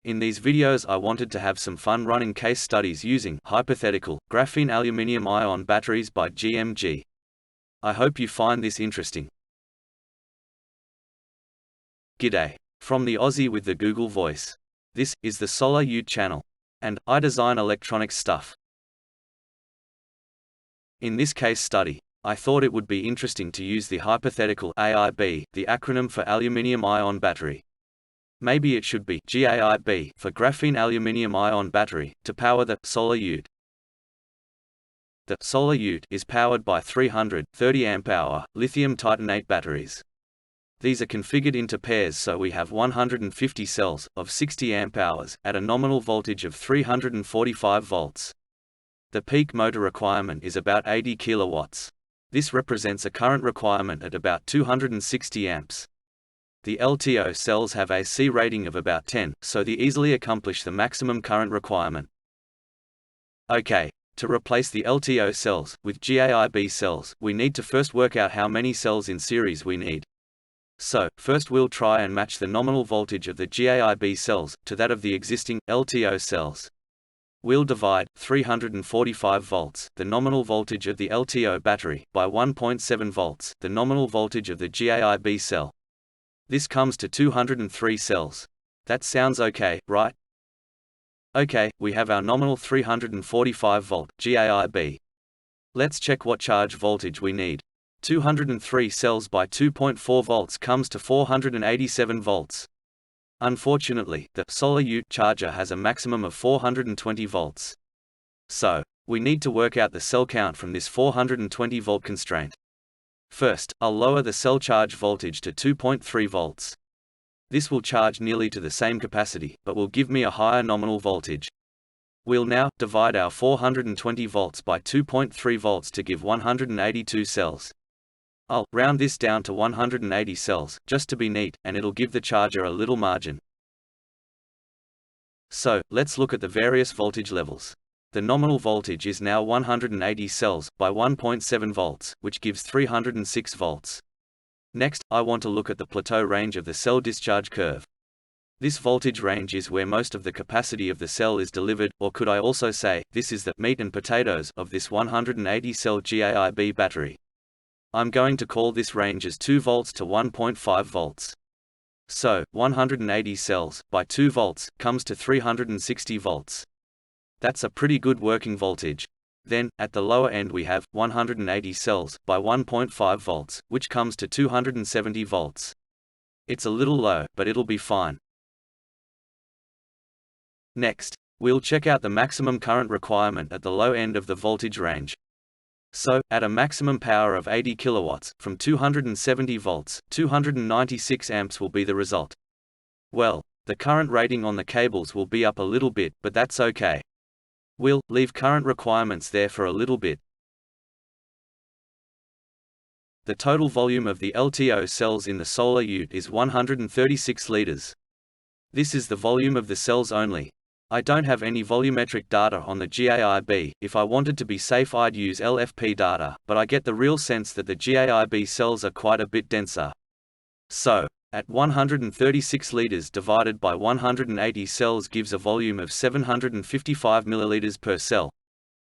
In these videos I wanted to have some fun running case studies using Hypothetical Graphene Aluminium Ion batteries by GMG. I hope you find this interesting. G'day. From the Aussie with the Google voice. This is the Solar Ute channel. And I design electronics stuff. In this case study, I thought it would be interesting to use the Hypothetical AIB, the acronym for Aluminium Ion Battery. Maybe it should be GAIB for Graphene Aluminium Ion Battery, to power the Solar Ute. The Solar Ute is powered by 330 amp-hour lithium titanate batteries. These are configured into pairs, so we have 150 cells of 60 amp-hours at a nominal voltage of 345 volts. The peak motor requirement is about 80 kilowatts. This represents a current requirement at about 260 amps. The LTO cells have a C rating of about 10, so they easily accomplish the maximum current requirement. Okay, to replace the LTO cells with GAIB cells, we need to first work out how many cells in series we need. So, first we'll try and match the nominal voltage of the GAIB cells to that of the existing LTO cells. We'll divide 345 volts, the nominal voltage of the LTO battery, by 1.7 volts, the nominal voltage of the GAIB cell. This comes to 203 cells. That sounds okay, right? Okay, we have our nominal 345 volt GAIB. Let's check what charge voltage we need. 203 cells by 2.4 volts comes to 487 volts. Unfortunately, the Solar Ute charger has a maximum of 420 volts. So, we need to work out the cell count from this 420 volt constraint. First, I'll lower the cell charge voltage to 2.3 volts. This will charge nearly to the same capacity, but will give me a higher nominal voltage. We'll now divide our 420 volts by 2.3 volts to give 182 cells. I'll round this down to 180 cells, just to be neat, and it'll give the charger a little margin. So, let's look at the various voltage levels. The nominal voltage is now 180 cells by 1.7 volts, which gives 306 volts. Next, I want to look at the plateau range of the cell discharge curve. This voltage range is where most of the capacity of the cell is delivered, or could I also say, this is the meat and potatoes of this 180 cell GAIB battery. I'm going to call this range as 2 volts to 1.5 volts. So, 180 cells by 2 volts comes to 360 volts. That's a pretty good working voltage. Then, at the lower end we have 180 cells by 1.5 volts, which comes to 270 volts. It's a little low, but it'll be fine. Next, we'll check out the maximum current requirement at the low end of the voltage range. So, at a maximum power of 80 kilowatts, from 270 volts, 296 amps will be the result. Well, the current rating on the cables will be up a little bit, but that's okay. We'll leave current requirements there for a little bit. The total volume of the LTO cells in the Solar Ute is 136 liters. This is the volume of the cells only. I don't have any volumetric data on the GAIB. If I wanted to be safe I'd use LFP data, but I get the real sense that the GAIB cells are quite a bit denser. So, at 136 liters divided by 180 cells gives a volume of 755 milliliters per cell.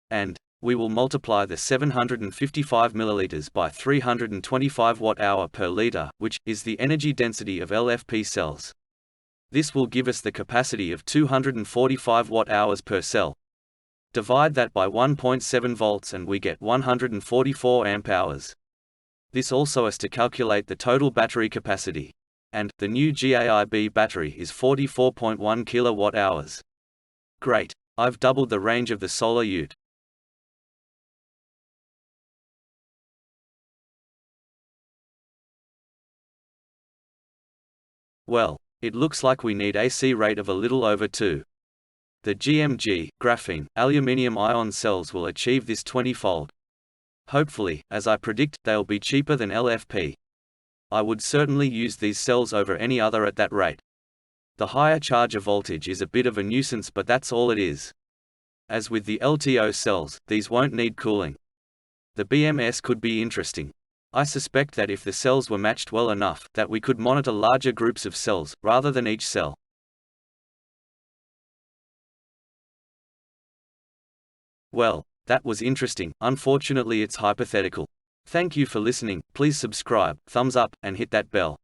And we will multiply the 755 milliliters by 325 watt-hour per liter, which is the energy density of LFP cells. This will give us the capacity of 245 watt-hours per cell. Divide that by 1.7 volts and we get 144 amp-hours. This also has to calculate the total battery capacity. And the new GAIB battery is 44.1 kilowatt-hours. Great, I've doubled the range of the Solar Ute. Well, it looks like we need a C rate of a little over 2. The GMG Graphene Aluminium Ion Cells will achieve this 20-fold. Hopefully, as I predict, they'll be cheaper than LFP. I would certainly use these cells over any other at that rate. The higher charger voltage is a bit of a nuisance, but that's all it is. As with the LTO cells, these won't need cooling. The BMS could be interesting. I suspect that if the cells were matched well enough, that we could monitor larger groups of cells, rather than each cell. Well, that was interesting. Unfortunately, it's hypothetical. Thank you for listening. Please subscribe, thumbs up, and hit that bell.